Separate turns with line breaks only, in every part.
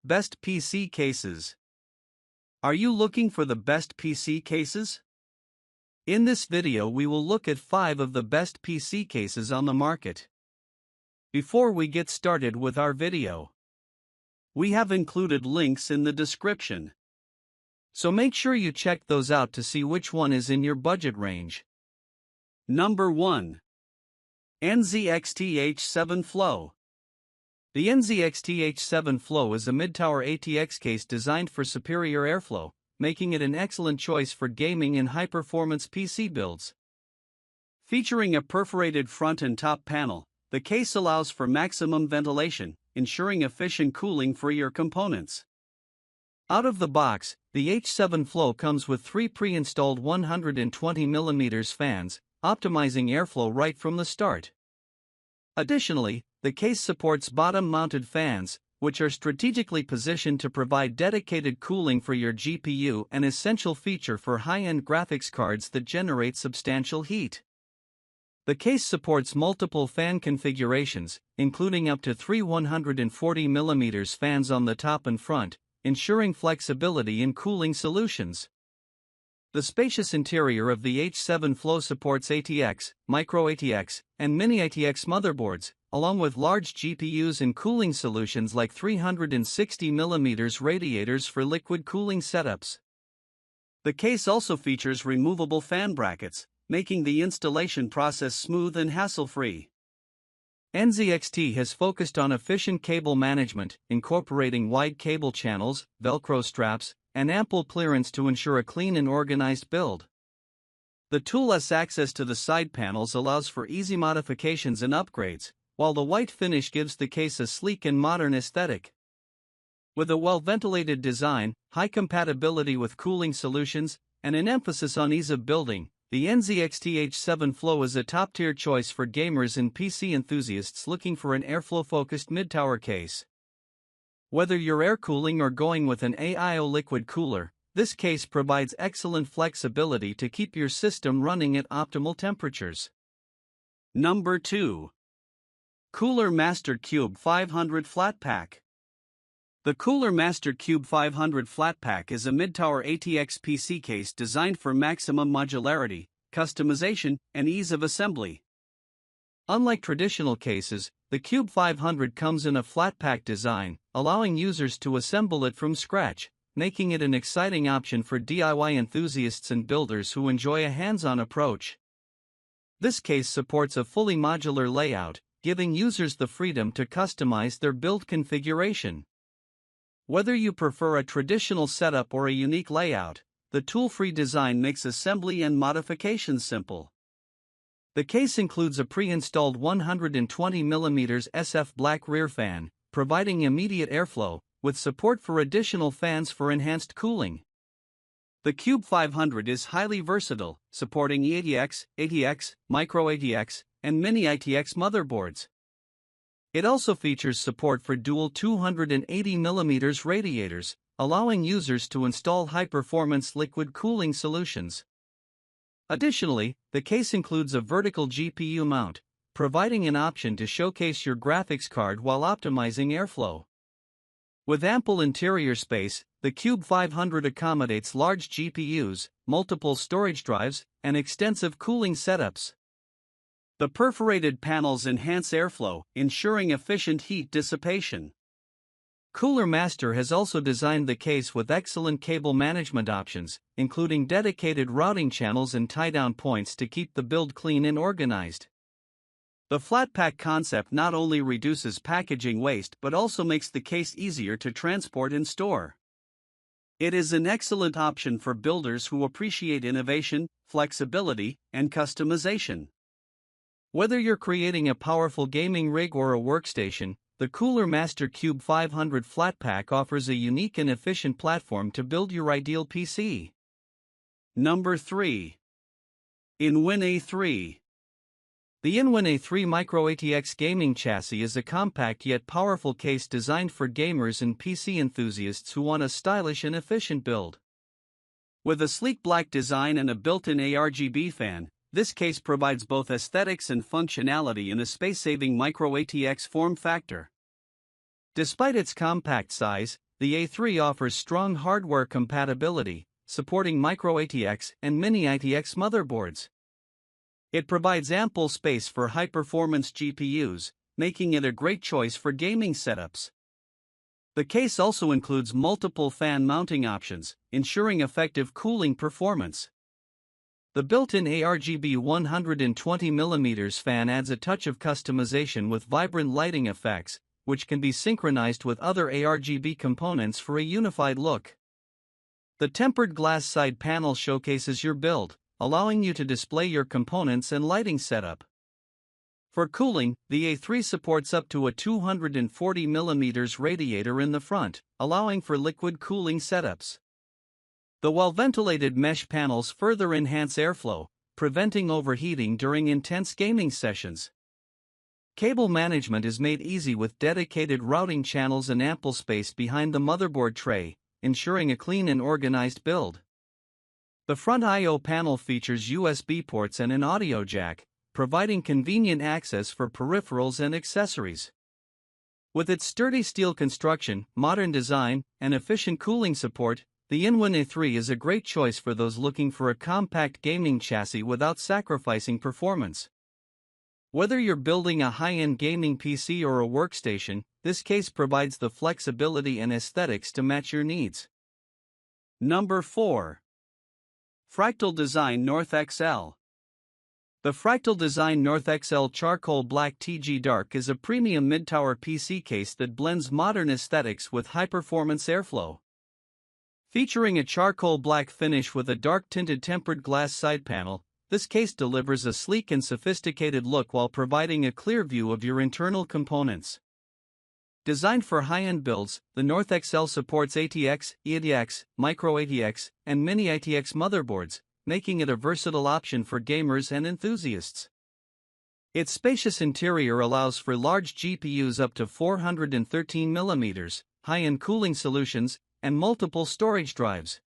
Best PC Cases. Are you looking for the best PC cases? In this video we will look at 5 of the best PC cases on the market. Before we get started with our video, we have included links in the description, so make sure you check those out to see which one is in your budget range. Number 1. NZXT H7 Flow. The NZXT H7 Flow is a mid-tower ATX case designed for superior airflow, making it an excellent choice for gaming and high-performance PC builds. Featuring a perforated front and top panel, the case allows for maximum ventilation, ensuring efficient cooling for your components. Out of the box, the H7 Flow comes with 3 pre-installed 120mm fans, optimizing airflow right from the start. Additionally, the case supports bottom-mounted fans, which are strategically positioned to provide dedicated cooling for your GPU, an essential feature for high-end graphics cards that generate substantial heat. The case supports multiple fan configurations, including up to 3 140mm fans on the top and front, ensuring flexibility in cooling solutions. The spacious interior of the H7 Flow supports ATX, micro ATX, and mini ATX motherboards, along with large GPUs and cooling solutions like 360mm radiators for liquid cooling setups. The case also features removable fan brackets, making the installation process smooth and hassle-free. NZXT has focused on efficient cable management, incorporating wide cable channels, Velcro straps, and ample clearance to ensure a clean and organized build. The toolless access to the side panels allows for easy modifications and upgrades, while the white finish gives the case a sleek and modern aesthetic. With a well-ventilated design, high compatibility with cooling solutions, and an emphasis on ease of building, the NZXT H7 Flow is a top-tier choice for gamers and PC enthusiasts looking for an airflow-focused mid-tower case. Whether you're air cooling or going with an AIO liquid cooler, this case provides excellent flexibility to keep your system running at optimal temperatures. Number 2. Cooler Master Qube 500 Flatpack. The Cooler Master Qube 500 Flatpack is a mid-tower ATX PC case designed for maximum modularity, customization, and ease of assembly. Unlike traditional cases, the Qube 500 comes in a flatpack design, allowing users to assemble it from scratch, making it an exciting option for DIY enthusiasts and builders who enjoy a hands-on approach. This case supports a fully modular layout, giving users the freedom to customize their build configuration. Whether you prefer a traditional setup or a unique layout, the tool-free design makes assembly and modification simple. The case includes a pre-installed 120mm SF black rear fan, providing immediate airflow, with support for additional fans for enhanced cooling. The Qube 500 is highly versatile, supporting ATX, ATX, micro ATX, and mini ATX motherboards. It also features support for dual 280mm radiators, allowing users to install high-performance liquid cooling solutions. Additionally, the case includes a vertical GPU mount, providing an option to showcase your graphics card while optimizing airflow. With ample interior space, the Qube 500 accommodates large GPUs, multiple storage drives, and extensive cooling setups. The perforated panels enhance airflow, ensuring efficient heat dissipation. Cooler Master has also designed the case with excellent cable management options, including dedicated routing channels and tie-down points to keep the build clean and organized. The flatpack concept not only reduces packaging waste but also makes the case easier to transport and store. It is an excellent option for builders who appreciate innovation, flexibility, and customization. Whether you're creating a powerful gaming rig or a workstation, the Cooler Master Qube 500 Flatpack offers a unique and efficient platform to build your ideal PC. Number 3. InWin A3. The InWin A3 Micro ATX gaming chassis is a compact yet powerful case designed for gamers and PC enthusiasts who want a stylish and efficient build. With a sleek black design and a built-in ARGB fan, this case provides both aesthetics and functionality in a space-saving Micro ATX form factor. Despite its compact size, the A3 offers strong hardware compatibility, supporting micro ATX and mini ATX motherboards. It provides ample space for high-performance GPUs, making it a great choice for gaming setups. The case also includes multiple fan mounting options, ensuring effective cooling performance. The built-in ARGB 120mm fan adds a touch of customization with vibrant lighting effects, which can be synchronized with other ARGB components for a unified look. The tempered glass side panel showcases your build, allowing you to display your components and lighting setup. For cooling, the A3 supports up to a 240mm radiator in the front, allowing for liquid cooling setups. The well-ventilated mesh panels further enhance airflow, preventing overheating during intense gaming sessions. Cable management is made easy with dedicated routing channels and ample space behind the motherboard tray, ensuring a clean and organized build. The front I/O panel features USB ports and an audio jack, providing convenient access for peripherals and accessories. With its sturdy steel construction, modern design, and efficient cooling support, the Inwin A3 is a great choice for those looking for a compact gaming chassis without sacrificing performance. Whether you're building a high-end gaming PC or a workstation, this case provides the flexibility and aesthetics to match your needs. Number 4. Fractal Design North XL. The Fractal Design North XL Charcoal Black TG Dark is a premium mid-tower PC case that blends modern aesthetics with high-performance airflow. Featuring a charcoal black finish with a dark-tinted tempered glass side panel, this case delivers a sleek and sophisticated look while providing a clear view of your internal components. Designed for high-end builds, the North XL supports ATX, ATX, micro ATX, and mini ATX motherboards, making it a versatile option for gamers and enthusiasts. Its spacious interior allows for large GPUs up to 413mm, high-end cooling solutions, and multiple storage drives.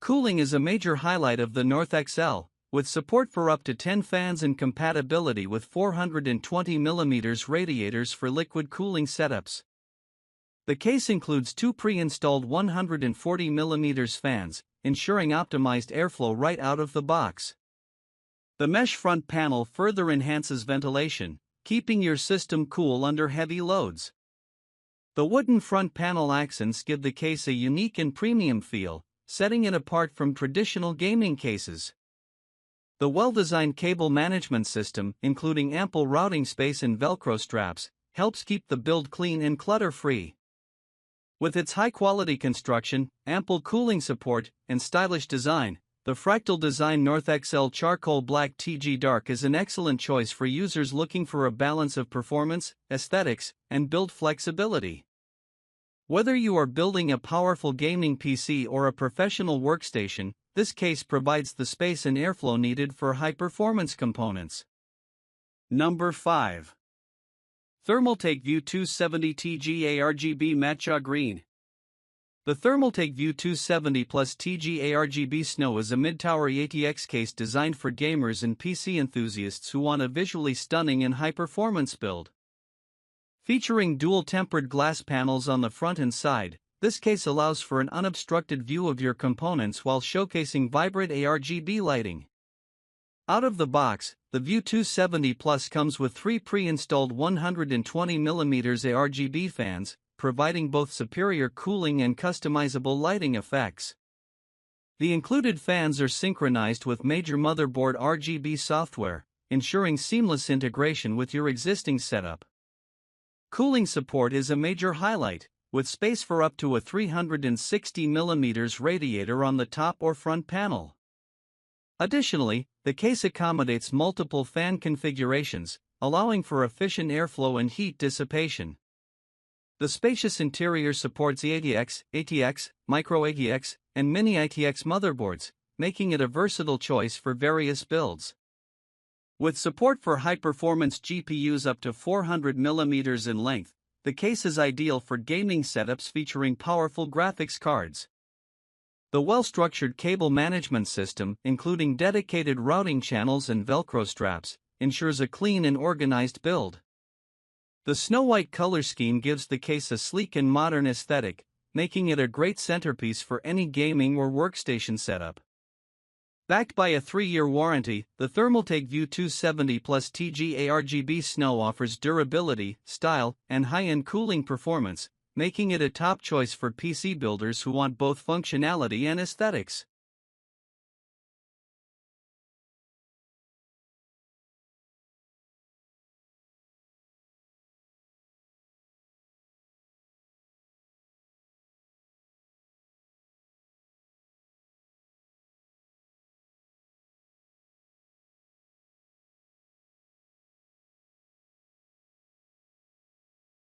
Cooling is a major highlight of the North XL, with support for up to 10 fans and compatibility with 420mm radiators for liquid cooling setups. The case includes two pre-installed 140mm fans, ensuring optimized airflow right out of the box. The mesh front panel further enhances ventilation, keeping your system cool under heavy loads. The wooden front panel accents give the case a unique and premium feel, setting it apart from traditional gaming cases. The well-designed cable management system, including ample routing space and Velcro straps, helps keep the build clean and clutter-free. With its high-quality construction, ample cooling support, and stylish design, the Fractal Design North XL Charcoal Black TG Dark is an excellent choice for users looking for a balance of performance, aesthetics, and build flexibility. Whether you are building a powerful gaming PC or a professional workstation, this case provides the space and airflow needed for high-performance components. Number 5. Thermaltake View 270 TG ARGB Matcha Green. The Thermaltake View 270 Plus TG ARGB Snow is a mid-tower ATX case designed for gamers and PC enthusiasts who want a visually stunning and high-performance build. Featuring dual-tempered glass panels on the front and side, this case allows for an unobstructed view of your components while showcasing vibrant ARGB lighting. Out of the box, the View 270 Plus comes with three pre-installed 120mm ARGB fans, providing both superior cooling and customizable lighting effects. The included fans are synchronized with major motherboard RGB software, ensuring seamless integration with your existing setup. Cooling support is a major highlight, with space for up to a 360mm radiator on the top or front panel. Additionally, the case accommodates multiple fan configurations, allowing for efficient airflow and heat dissipation. The spacious interior supports ATX, ATX, micro ATX, and mini ATX motherboards, making it a versatile choice for various builds. With support for high-performance GPUs up to 400mm in length, the case is ideal for gaming setups featuring powerful graphics cards. The well-structured cable management system, including dedicated routing channels and Velcro straps, ensures a clean and organized build. The snow-white color scheme gives the case a sleek and modern aesthetic, making it a great centerpiece for any gaming or workstation setup. Backed by a 3-year warranty, the Thermaltake View 270 Plus TG ARGB Snow offers durability, style, and high-end cooling performance, making it a top choice for PC builders who want both functionality and aesthetics.